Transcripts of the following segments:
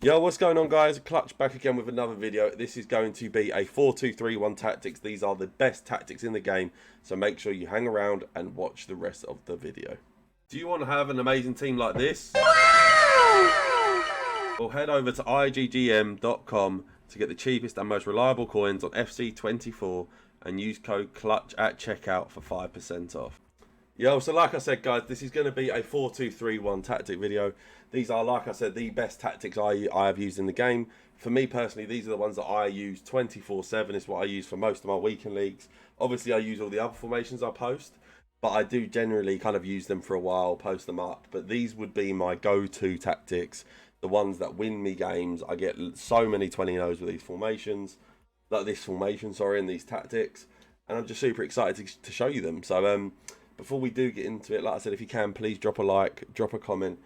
Yo, what's going on, guys? Clutch back again with another video. This is going to be a 4-2-3-1 tactics. These are the best tactics in the game, so make sure you hang around and watch the rest of the video. Do you want to have an amazing team like this? Well, head over to iggm.com to get the cheapest and most reliable coins on FC24 and use code CLUTCH at checkout for 5% off. Yo, so like I said, guys, this is going to be a 4-2-3-1 tactic video. These are, like I said, the best tactics I have used in the game. For me personally, these are the ones that I use 24/7. It's what I use for most of my weekend leagues. Obviously, I use all the other formations I post, but I do generally kind of use them for a while, post them up. But these would be my go-to tactics, the ones that win me games. I get so many 20-0s with these formations, like this formation, sorry, and these tactics. And I'm just super excited to show you them. So, before we do get into it, like I said, if you can, please drop a like, drop a comment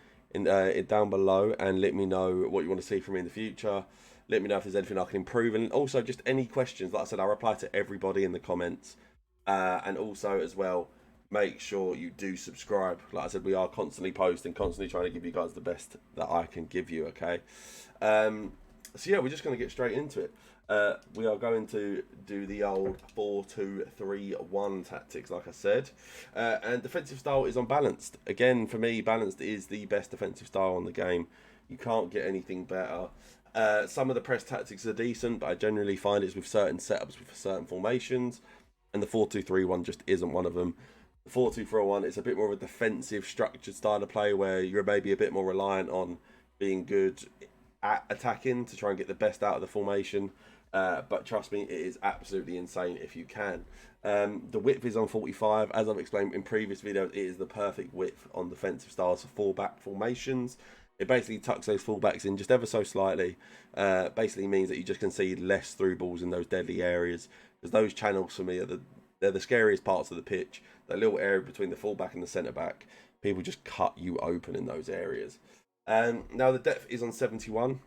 down below, and let me know what you want to see from me in the future. Let me know if there's anything I can improve, and also just any questions. Like I said, I reply to everybody in the comments, and also as well, make sure you do subscribe. Like I said, we are constantly posting, constantly trying to give you guys the best that I can give you. Okay, so yeah, we're just going to get straight into it. We are going to do the old 4-2-3-1 tactics, like I said, and defensive style is unbalanced. Again, for me, balanced is the best defensive style on the game. You can't get anything better. Some of the press tactics are decent, but I generally find it's with certain setups, with certain formations, and the 4-2-3-1 just isn't one of them. The 4-2-3-1 is a bit more of a defensive, structured style of play where you're maybe a bit more reliant on being good at attacking to try and get the best out of the formation. But trust me, it is absolutely insane if you can. The width is on 45. As I've explained in previous videos, it is the perfect width on defensive styles for fullback formations. It basically tucks those fullbacks in just ever so slightly. Basically means that you just can see less through balls in those deadly areas. Because those channels for me they're the scariest parts of the pitch. That little area between the fullback and the centre back. People just cut you open in those areas. Now the depth is on 71.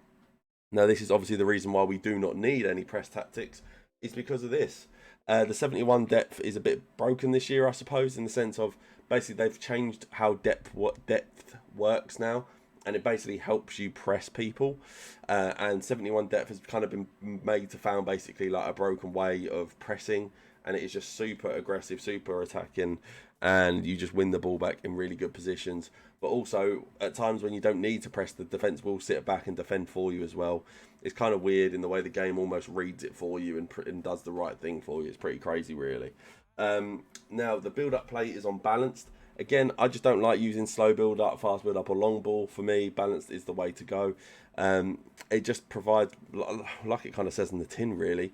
Now, this is obviously the reason why we do not need any press tactics. It's because of this. The 71 depth is a bit broken this year, I suppose, in the sense of basically they've changed how depth works now, and it basically helps you press people. And 71 depth has kind of been made to found basically like a broken way of pressing, and it is just super aggressive, super attacking, and you just win the ball back in really good positions. But also, at times when you don't need to press, the defence will sit back and defend for you as well. It's kind of weird in the way the game almost reads it for you and does the right thing for you. It's pretty crazy, really. Now, the build-up play is unbalanced. Again, I just don't like using slow build-up, fast build-up, or long ball. For me, balanced is the way to go. It just provides, like it kind of says in the tin, really,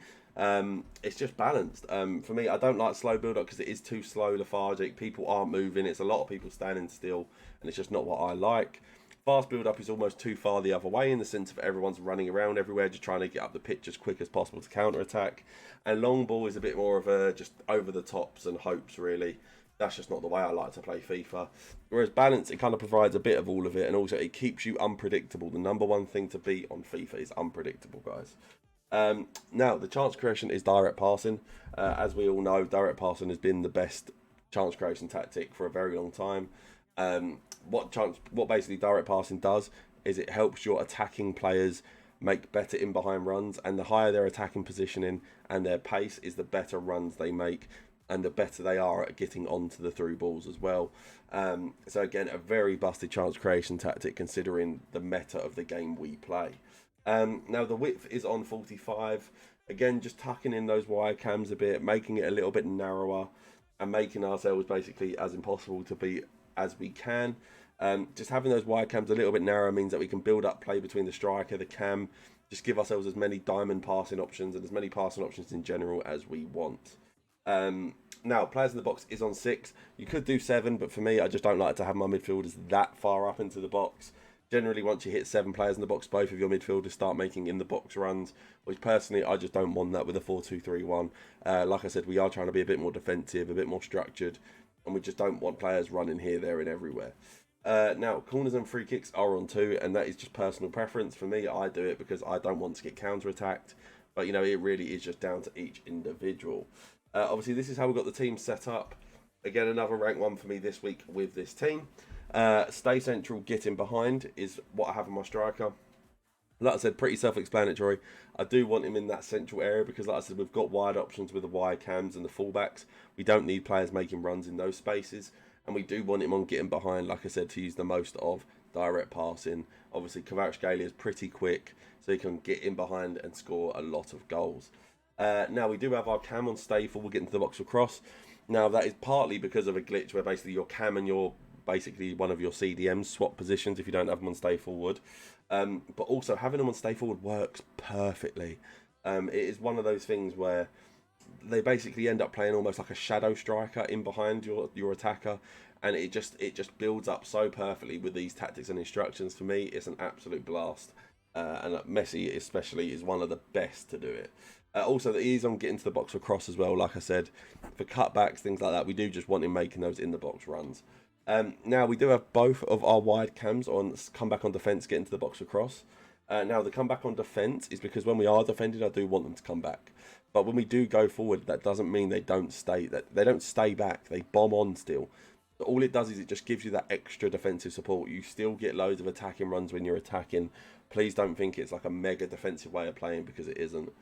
it's just balanced. For me, I don't like slow build up because it is too slow, lethargic. People aren't moving. It's a lot of people standing still, and it's just not what I like. Fast build up is almost too far the other way in the sense of everyone's running around everywhere, just trying to get up the pitch as quick as possible to counter attack. And long ball is a bit more of a just over the tops and hopes, really. That's just not the way I like to play FIFA. Whereas balance, it kind of provides a bit of all of it, and also it keeps you unpredictable. The number one thing to beat on FIFA is unpredictable, guys. Now, the chance creation is direct passing. As we all know, direct passing has been the best chance creation tactic for a very long time. What basically direct passing does is it helps your attacking players make better in-behind runs, and the higher their attacking positioning and their pace is, the better runs they make, and the better they are at getting onto the through balls as well. So again, a very busted chance creation tactic considering the meta of the game we play. Now the width is on 45. Again, just tucking in those wire cams a bit, making it a little bit narrower, and making ourselves basically as impossible to beat as we can. Just having those wire cams a little bit narrower means that we can build up play between the striker, the cam, just give ourselves as many diamond passing options and as many passing options in general as we want. Now, players in the box is on 6. You could do 7, but for me, I just don't like to have my midfielders that far up into the box. Generally, once you hit 7 players in the box, both of your midfielders start making in-the-box runs, which personally, I just don't want that with a 4-2-3-1. Like I said, we are trying to be a bit more defensive, a bit more structured, and we just don't want players running here, there, and everywhere. Now, corners and free kicks are on 2, and that is just personal preference. For me, I do it because I don't want to get counter-attacked, but, you know, it really is just down to each individual. Obviously, this is how we got the team set up. Again, another rank 1 for me this week with this team. Stay central, get in behind is what I have in my striker. Like I said, pretty self-explanatory. I do want him in that central area because, like I said, we've got wide options with the wide cams and the fullbacks. We don't need players making runs in those spaces, and we do want him on getting behind, like I said, to use the most of direct passing. Obviously, Kvaratskhelia is pretty quick, so he can get in behind and score a lot of goals. Now, we do have our cam on stay forward, getting to the box across. Now, that is partly because of a glitch where basically your cam and your basically one of your CDMs swap positions if you don't have them on stay forward. But also having them on stay forward works perfectly. It is one of those things where they basically end up playing almost like a shadow striker in behind your attacker, and it just builds up so perfectly with these tactics and instructions. For me, it's an absolute blast, and Messi especially is one of the best to do it. Also, the ease on getting to the box across as well. Like I said, for cutbacks, things like that, we do just want him making those in the box runs. Now we do have both of our wide cams on comeback on defence, getting to the box across. Now the comeback on defence is because when we are defending, I do want them to come back. But when we do go forward, that doesn't mean they don't stay. That they don't stay back. They bomb on still. But all it does is it just gives you that extra defensive support. You still get loads of attacking runs when you're attacking. Please don't think it's like a mega defensive way of playing, because it isn't.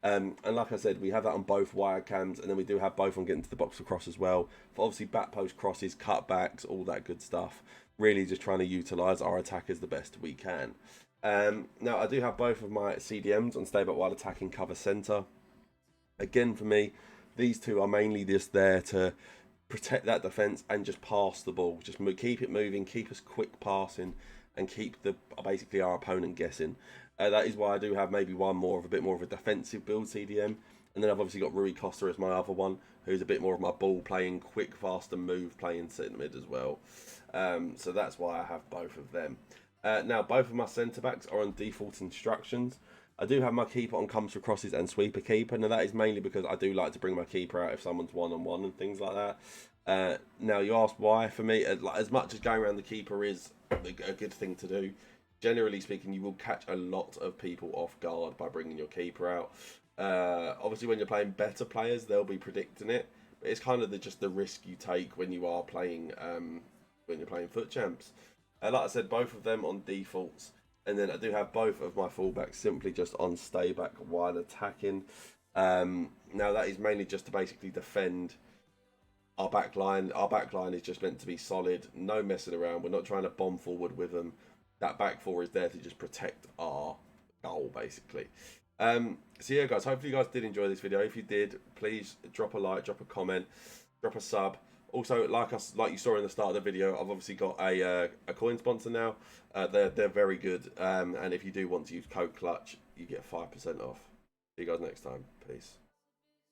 And like I said, we have that on both wide cams, and then we do have both on getting to the box across as well. For obviously back post crosses, cutbacks, all that good stuff. Really just trying to utilise our attackers the best we can. Now, I do have both of my CDMs on stay back while attacking, cover centre. Again, for me, these two are mainly just there to protect that defence and just pass the ball. Just keep it moving, keep us quick passing, and keep basically our opponent guessing. That is why I do have maybe one more of a bit more of a defensive build CDM. And then I've obviously got wroetoshaw as my other one, who's a bit more of my ball playing, quick, fast and move playing centre mid as well. So that's why I have both of them. Now, both of my centre backs are on default instructions. I do have my keeper on comes for crosses and sweeper keeper. Now, that is mainly because I do like to bring my keeper out if someone's one-on-one and things like that. Now, you ask why. For me, as much as going around the keeper is a good thing to do, generally speaking, you will catch a lot of people off guard by bringing your keeper out. Obviously, when you're playing better players, they'll be predicting it. But it's kind of just the risk you take when you are playing foot champs. Like I said, both of them on defaults. And then I do have both of my fullbacks simply just on stay back while attacking. Now that is mainly just to basically defend our back line. Our back line is just meant to be solid, no messing around. We're not trying to bomb forward with them. That back four is there to just protect our goal, basically. So yeah, guys, hopefully you guys did enjoy this video. If you did, please drop a like, drop a comment, drop a sub. Also, like you saw in the start of the video, I've obviously got a coin sponsor now. They're very good, and if you do want to use code Clutch, you get 5% off. See you guys next time. Peace.